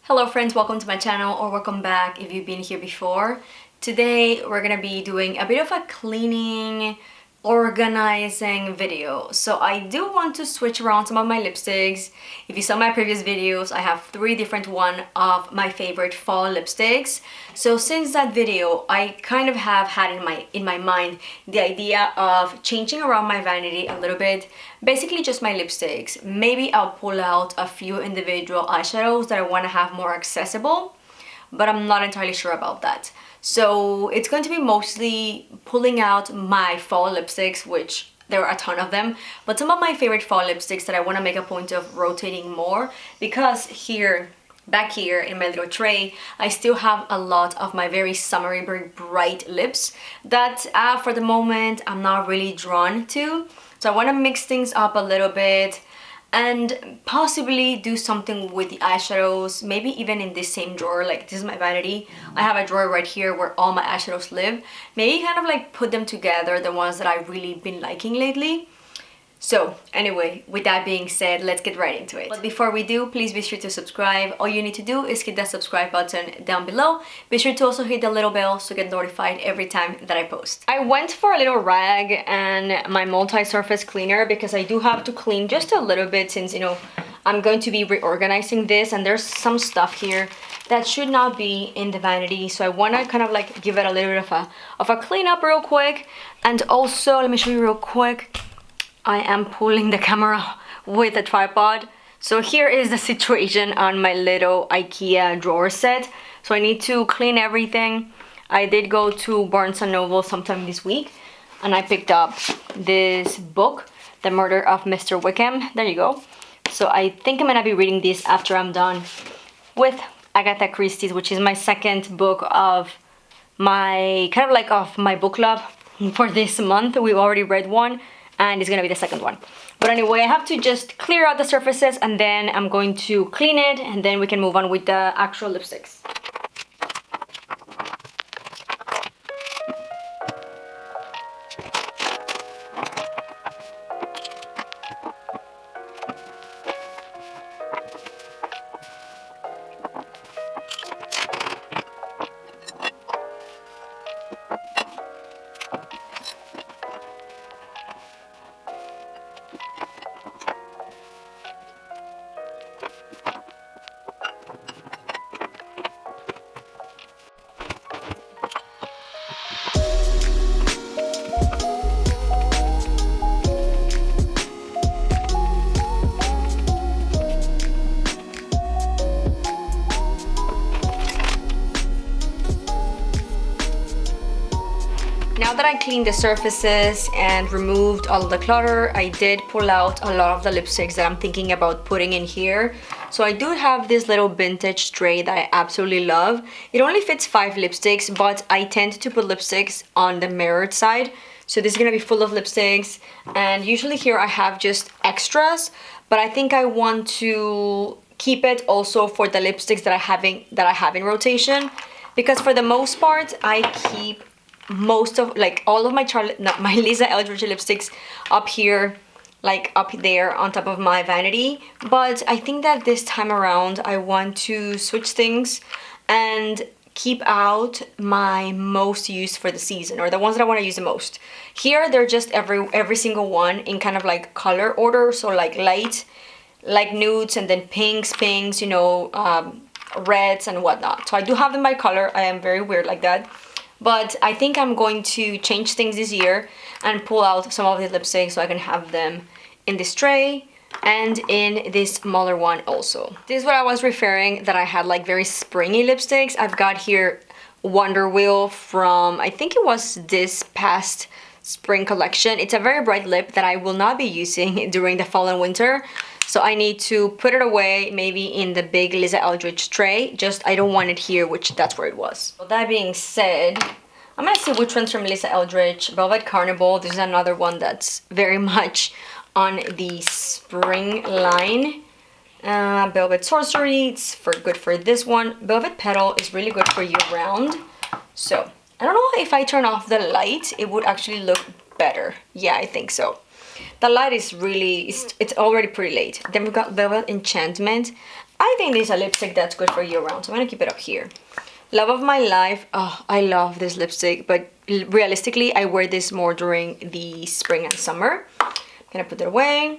Hello friends, welcome to my channel or welcome back if you've been here before. Today we're gonna be doing a bit of a cleaning, organizing video. So I do want to switch around some of my lipsticks. If you saw my previous videos, I have 3 different one of my favorite fall lipsticks. So since that video, I kind of have had in my mind the idea of changing around my vanity a little bit. Basically just my lipsticks. Maybe I'll pull out a few individual eyeshadows that I want to have more accessible, but I'm not entirely sure about that. So it's going to be mostly pulling out my fall lipsticks, which there are a ton of them, but some of my favorite fall lipsticks that I want to make a point of rotating more, because back here in my little tray, I still have a lot of my very summery, very bright lips that for the moment I'm not really drawn to. So I want to mix things up a little bit and possibly do something with the eyeshadows, maybe even in this same drawer. Like, this is my vanity. I have a drawer right here where all my eyeshadows live. Maybe kind of like put them together, the ones that I've really been liking lately. So anyway, with that being said, let's get right into it. But before we do, please be sure to subscribe. All you need to do is hit that subscribe button down below. Be sure to also hit the little bell to get notified every time that I post. I went for a little rag and my multi-surface cleaner because I do have to clean just a little bit since, you know, I'm going to be reorganizing this and there's some stuff here that should not be in the vanity. So I want to kind of like give it a little bit of a clean up real quick. And also, let me show you real quick. I am pulling the camera with a tripod. So here is the situation on my little IKEA drawer set. So I need to clean everything. I did go to Barnes & Noble sometime this week and I picked up this book, The Murder of Mr. Wickham. There you go. So I think I'm gonna be reading this after I'm done with Agatha Christie's, which is my second book of my, kind of like of my book club for this month. We've already read one, and it's gonna be the second one. But anyway, I have to just clear out the surfaces and then I'm going to clean it and then we can move on with the actual lipsticks. Now that I cleaned the surfaces and removed all of the clutter, I did pull out a lot of the lipsticks that I'm thinking about putting in here. So I do have this little vintage tray that I absolutely love. It only fits 5 lipsticks, but I tend to put lipsticks on the mirrored side. So this is gonna be full of lipsticks, and usually here I have just extras, but I think I want to keep it also for the lipsticks that I have in rotation, because for the most part I keep most of, like, all of my Lisa Eldridge lipsticks up here, like up there on top of my vanity. But I think that this time around I want to switch things and keep out my most used for the season, or the ones that I want to use the most. Here they're just every single one in kind of like color order, so like light, like nudes, and then pinks, you know, reds and whatnot. So I do have them by color. I am very weird like that. But I think I'm going to change things this year and pull out some of the lipsticks so I can have them in this tray and in this smaller one also. This is what I was referring, that I had like very springy lipsticks. I've got here Wonder Wheel from, I think it was this past spring collection. It's a very bright lip that I will not be using during the fall and winter. So I need to put it away, maybe in the big Lisa Eldridge tray. Just, I don't want it here, which that's where it was. So that being said, I'm gonna see which one's from Lisa Eldridge. Velvet Carnival, this is another one that's very much on the spring line. Velvet Sorcery, it's good for this one. Velvet Petal is really good for year round. So, I don't know if I turn off the light, it would actually look better. Yeah, I think so. The light is really, it's already pretty late. Then we've got Velvet Enchantment. I think this is a lipstick that's good for year-round, so I'm gonna keep it up here. Love of my life. Oh, I love this lipstick, but realistically, I wear this more during the spring and summer. I'm gonna put it away.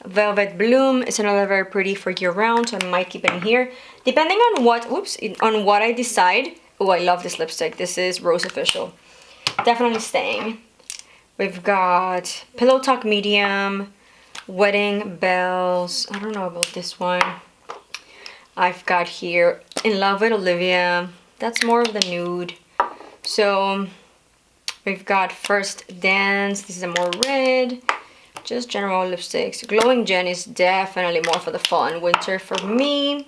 Velvet Bloom is another very pretty for year-round, so I might keep it in here. Depending on what I decide. Oh, I love this lipstick. This is Rose Official. Definitely staying. We've got Pillow Talk Medium, Wedding Bells. I don't know about this one. I've got here In Love with Olivia. That's more of the nude. So we've got First Dance. This is a more red. Just general lipsticks. Glowing Gen is definitely more for the fall and winter for me.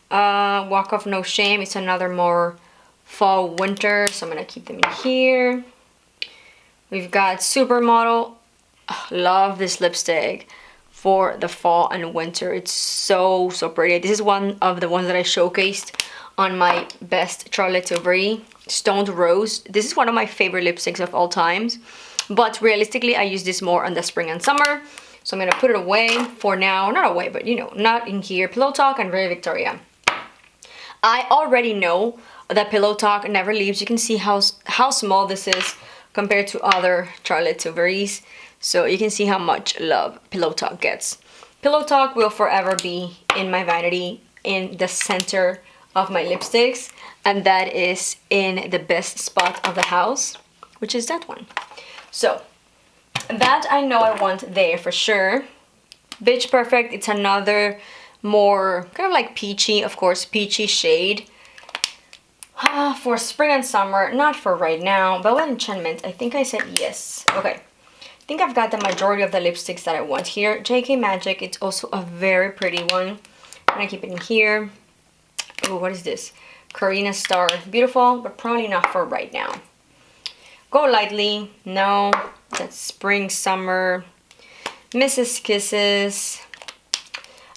Walk of No Shame. It's another more fall winter, so I'm gonna keep them in here. We've got Supermodel. Oh, love this lipstick for the fall and winter. It's so pretty. This is one of the ones that I showcased on my best Charlotte Tilbury Stoned Rose. This is one of my favorite lipsticks of all times, but realistically I use this more in the spring and summer, so I'm gonna put it away for now. Not away, but you know, not in here. Pillow Talk and Very Victoria. I already know that Pillow Talk never leaves. You can see how small this is compared to other Charlotte Tilburys, so you can see how much love Pillow Talk gets. Pillow Talk will forever be in my vanity, in the center of my lipsticks, and that is in the best spot of the house, which is that one. So that I know I want there for sure. Bitch Perfect, it's another more kind of like peachy, of course, peachy shade. For spring and summer, not for right now. Velvet Enchantment, I think I said yes. Okay, I think I've got the majority of the lipsticks that I want here. JK Magic, it's also a very pretty one. I'm gonna keep it in here. Oh, what is this? Karina Star, beautiful, but probably not for right now. Go Lightly, no. That's spring, summer. Mrs. Kisses.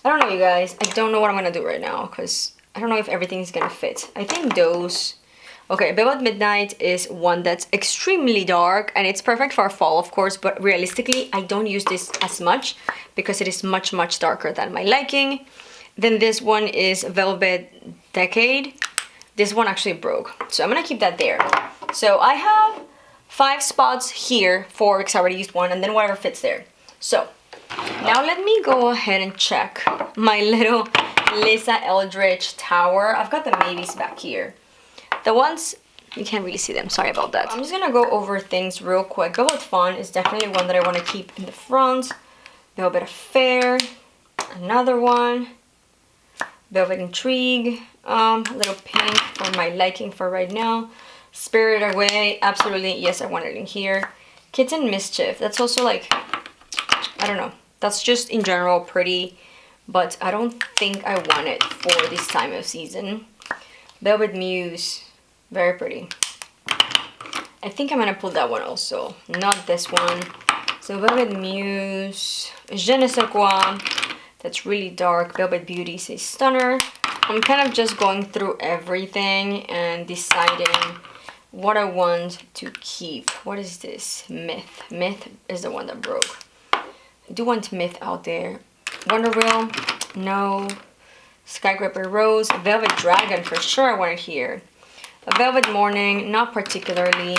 I don't know, you guys. I don't know what I'm gonna do right now because I don't know if everything's gonna fit. I think those. Okay, Velvet Midnight is one that's extremely dark and it's perfect for fall, of course, but realistically, I don't use this as much because it is much darker than my liking. Then this one is Velvet Decade. This one actually broke, so I'm gonna keep that there. So I have 5 spots here for, because I already used one, and then whatever fits there. So now let me go ahead and check my little Lisa Eldridge tower. I've got the maybes back here. The ones, you can't really see them, sorry about that. I'm just gonna go over things real quick. Velvet Fun is definitely one that I want to keep in the front. Velvet Affair, another one. Velvet Intrigue, a little pink for my liking for right now. Spirited Away, absolutely, yes, I want it in here. Kitten Mischief, that's also like, I don't know, that's just in general pretty, but I don't think I want it for this time of season. Velvet Muse, very pretty. I think I'm gonna pull that one also, not this one. So Velvet Muse, Je ne sais quoi, that's really dark. Velvet Beauty says Stunner. I'm kind of just going through everything and deciding what I want to keep. What is this? Myth. Myth is the one that broke. I do want Myth out there. Wonder Wheel, no. Skyscraper Rose, Velvet Dragon, for sure I want it here. A Velvet Morning, not particularly.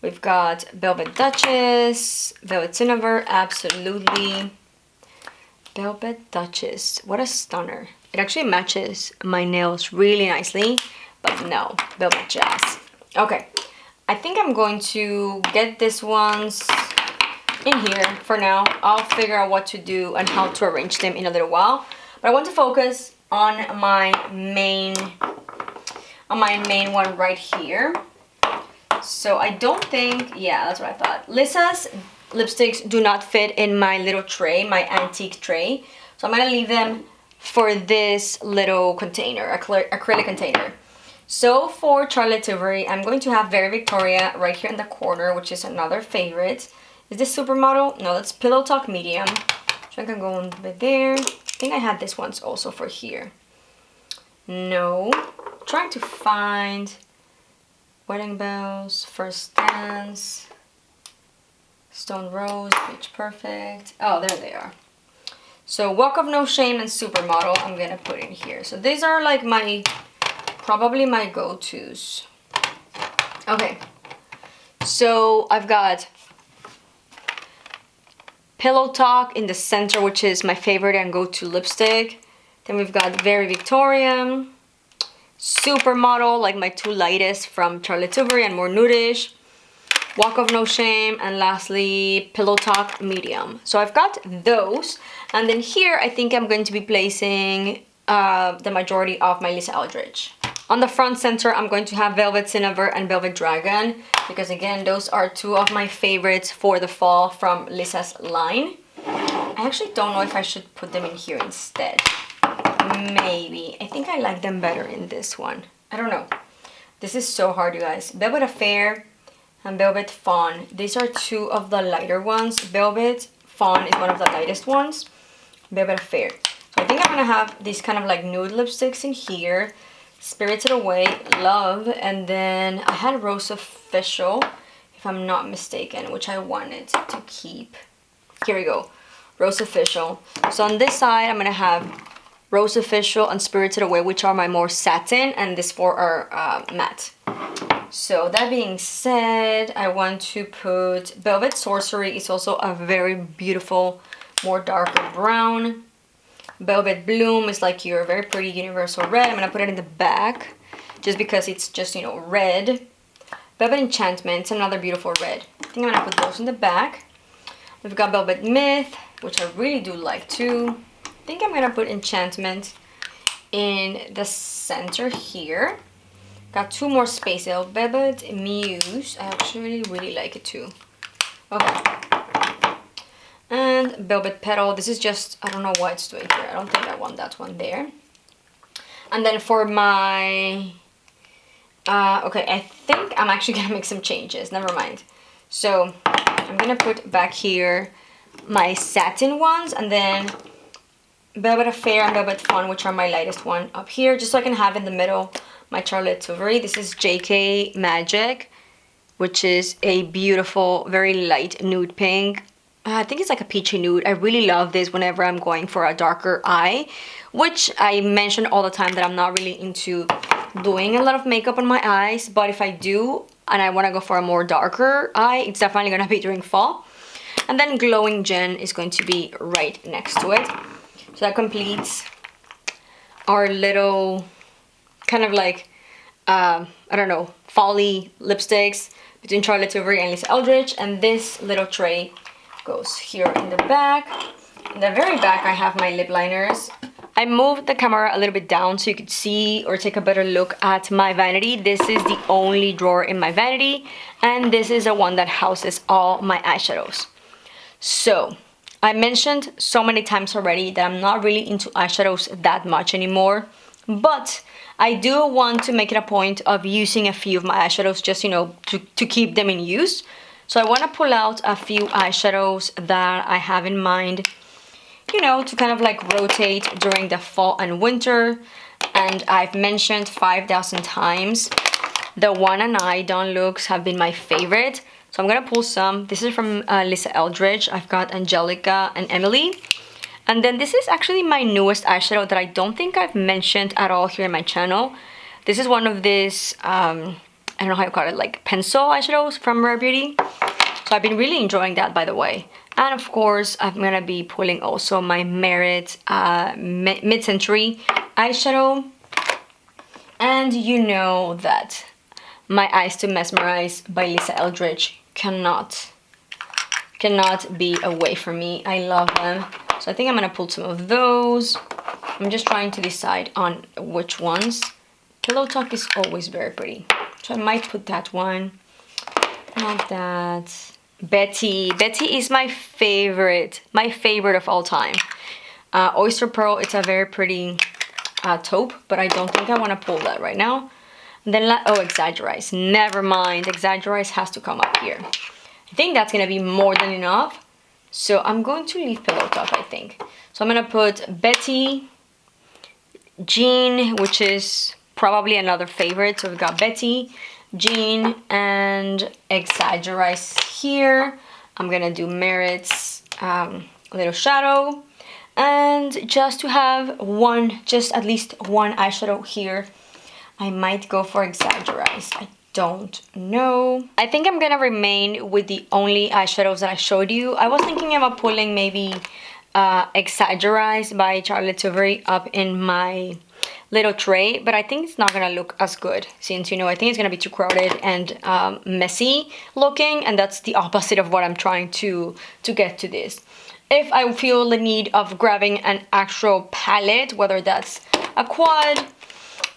We've got Velvet Duchess, Velvet Cinnabar, absolutely. Velvet Duchess, what a stunner. It actually matches my nails really nicely, but no, Velvet Jazz. Okay, I think I'm going to get these ones in here for now. I'll figure out what to do and how to arrange them in a little while. But I want to focus on my main one right here. So I don't think, yeah, that's what I thought. Lisa's lipsticks do not fit in my little tray, my antique tray. So I'm gonna leave them for this little container, acrylic container. So for Charlotte Tilbury, I'm going to have Very Victoria right here in the corner, which is another favorite. Is this Supermodel? No, that's Pillow Talk Medium. So I can go over there. I think I had this ones also for here. No. I'm trying to find Wedding Bells, First Dance, Stone Rose, Pitch Perfect. Oh, there they are. So Walk of No Shame and Supermodel I'm gonna put in here. So these are like probably my go-tos. Okay, so I've got Pillow Talk in the center, which is my favorite and go-to lipstick. Then we've got Very Victorian, Supermodel, like my two lightest from Charlotte Tilbury and more nudish, Walk of No Shame, and lastly Pillow Talk medium. So I've got those, and then here I think I'm going to be placing the majority of my Lisa Eldridge. On the front center I'm going to have Velvet Cinnabar and Velvet Dragon, because again those are two of my favorites for the fall from Lisa's line. I actually don't know if I should put them in here instead. Maybe. I think I like them better in this one. I don't know. This is so hard, you guys. Velvet Affair and Velvet Fawn. These are two of the lighter ones. Velvet Fawn is one of the lightest ones. Velvet Affair. So I think I'm gonna have these kind of like nude lipsticks in here. Spirited Away, Love, and then I had Rose Official, if I'm not mistaken, which I wanted to keep. Here we go. Rose Official. So on this side, I'm gonna have Rose Official and Spirited Away, which are my more satin, and these four are matte. So that being said, I want to put Velvet Sorcery. It's also a very beautiful, more darker brown. Velvet Bloom is like your very pretty universal red. I'm gonna put it in the back just because it's just, you know, red. Velvet Enchantment, it's another beautiful red. I think I'm gonna put those in the back. We've got Velvet Myth, which I really do like too. I think I'm gonna put Enchantment in the center here. Got two more space ale. Velvet Muse, I actually really like it too. Okay. And Velvet Petal, this is just, I don't know why it's doing here. I don't think I want that one there. And then for my, okay, I think I'm actually gonna make some changes, never mind. So I'm gonna put back here my satin ones, and then Velvet Affair and Velvet Fun, which are my lightest one, up here, just so I can have in the middle my Charlotte Tilbury. This is JK Magic, which is a beautiful, very light nude pink. I think it's like a peachy nude. I really love this whenever I'm going for a darker eye, which I mention all the time that I'm not really into doing a lot of makeup on my eyes, but if I do and I want to go for a more darker eye, it's definitely going to be during fall. And then Glowing Gen is going to be right next to it. So that completes our little kind of like, I don't know, folly lipsticks between Charlotte Tilbury and Lisa Eldridge. And this little tray goes here in the back. In the very back I have my lip liners. I moved the camera a little bit down so you could see or take a better look at my vanity. This is the only drawer in my vanity, and this is the one that houses all my eyeshadows. So I mentioned so many times already that I'm not really into eyeshadows that much anymore, but I do want to make it a point of using a few of my eyeshadows, just, you know, to keep them in use. So I want to pull out a few eyeshadows that I have in mind, you know, to kind of like rotate during the fall and winter. And I've mentioned 5,000 times, the One and I Don't looks have been my favorite. So I'm gonna pull some. This is from Lisa Eldridge. I've got Angelica and Emily. And then this is actually my newest eyeshadow that I don't think I've mentioned at all here in my channel. This is one of these, I don't know how you call it, like pencil eyeshadows from Rare Beauty. So I've been really enjoying that, by the way. And of course, I'm gonna be pulling also my Merit Mid-Century eyeshadow. And you know that my Eyes to Mesmerize by Lisa Eldridge cannot be away from me. I love them. So I think I'm gonna pull some of those. I'm just trying to decide on which ones. Pillow Talk is always very pretty. So I might put that one. Not that. Betty is my favorite of all time. Oyster Pearl, it's a very pretty taupe, but I don't think I want to pull that right now. And then, Exaggerize, never mind, Exaggerize has to come up here. I think that's gonna be more than enough, so I'm going to leave Pillow Talk, I think. So I'm gonna put Betty, Jean, which is probably another favorite, so we've got Betty, Jean, and Exaggerize here. I'm gonna do Merit's little shadow, And just to have one, just at least one eyeshadow here, I might go for Exaggerize. I don't know. I think I'm gonna remain with the only eyeshadows that I showed you. I was thinking about pulling maybe Exaggerize by Charlotte Tilbury up in my little tray, but I think it's not gonna look as good since, you know, I think it's gonna be too crowded and messy looking, and that's the opposite of what I'm trying to get to this. If I feel the need of grabbing an actual palette, whether that's a quad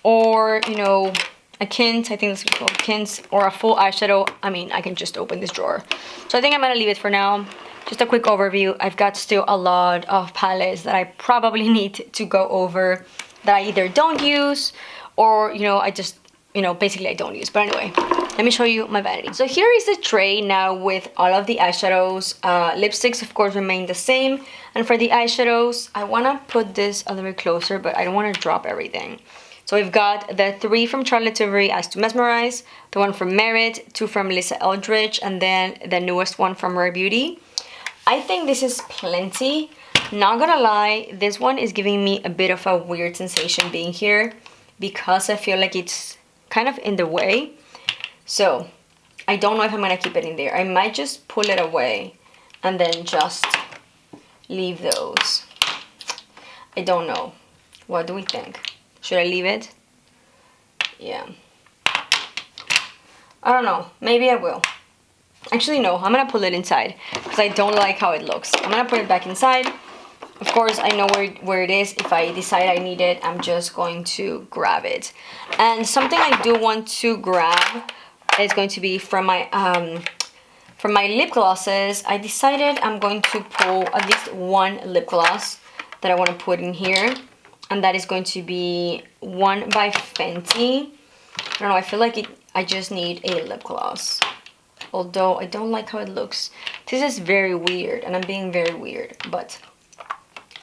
or, you know, a Kint, I think this is called Kint, or a full eyeshadow, I mean, I can just open this drawer. So I think I'm gonna leave it for now. Just a quick overview. I've got still a lot of palettes that I probably need to go over that I either don't use or, you know, I just, you know, basically I don't use. But anyway, let me show you my vanity. So here is the tray now with all of the eyeshadows. Lipsticks, of course, remain the same. And for the eyeshadows, I want to put this a little bit closer, but I don't want to drop everything. So we've got the 3 from Charlotte Tilbury as to Mesmerize, the 1 from Merit, 2 from Melissa Eldridge, and then the newest one from Rare Beauty. I think this is plenty. Not gonna lie, this one is giving me a bit of a weird sensation being here because I feel like it's kind of in the way. So I don't know if I'm gonna keep it in there. I might just pull it away and then just leave those. I don't know. What do we think? Should I leave it? Yeah. I don't know. Maybe I will. Actually, no. I'm gonna pull it inside because I don't like how it looks. I'm gonna put it back inside. Of course, I know where it is. If I decide I need it, I'm just going to grab it. And something I do want to grab is going to be from my lip glosses. I decided I'm going to pull at least one lip gloss that I want to put in here. And that is going to be one by Fenty. I don't know, I feel like I just need a lip gloss. Although I don't like how it looks. This is very weird, and I'm being very weird, but...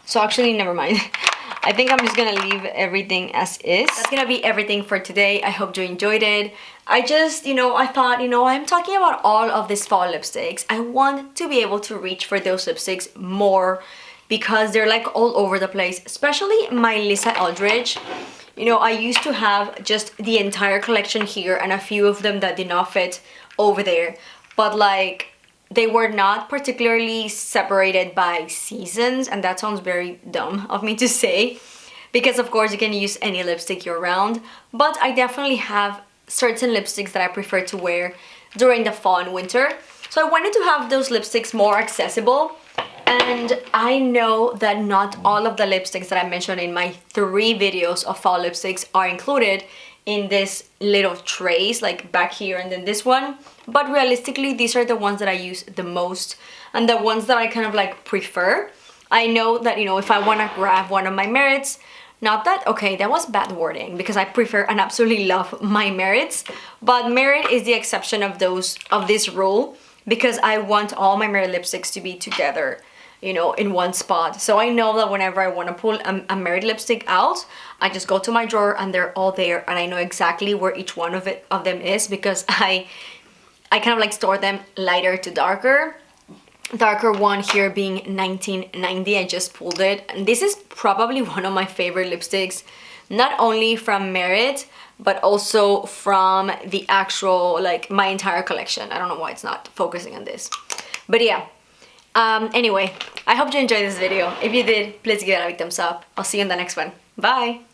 So actually, never mind. I think I'm just gonna leave everything as is. That's gonna be everything for today. I hope you enjoyed it. I just, you know, I thought, you know, I'm talking about all of these fall lipsticks. I want to be able to reach for those lipsticks more because they're like all over the place, especially my Melissa Eldridge. You know, I used to have just the entire collection here and a few of them that did not fit over there, but like they were not particularly separated by seasons, and that sounds very dumb of me to say because of course you can use any lipstick year round, but I definitely have certain lipsticks that I prefer to wear during the fall and winter. So I wanted to have those lipsticks more accessible, and I know that not all of the lipsticks that I mentioned in my 3 videos of fall lipsticks are included in this little trays, like back here and then this one, but realistically these are the ones that I use the most and the ones that I kind of like prefer. I know that, you know, if I want to grab one of my Merits, not that, okay, that was bad wording because I prefer and absolutely love my Merits, but Merit is the exception of this rule because I want all my Merit lipsticks to be together, you know, in one spot. So I know that whenever I want to pull a Merit lipstick out, I just go to my drawer and they're all there, and I know exactly where each one of them is because I kind of like store them lighter to darker. Darker one here being 1990. I just pulled it, and this is probably one of my favorite lipsticks, not only from Merit but also from the actual, like, my entire collection. I don't know why it's not focusing on this, but yeah. Anyway, I hope you enjoyed this video. If you did, please give it a big thumbs up. I'll see you in the next one. Bye!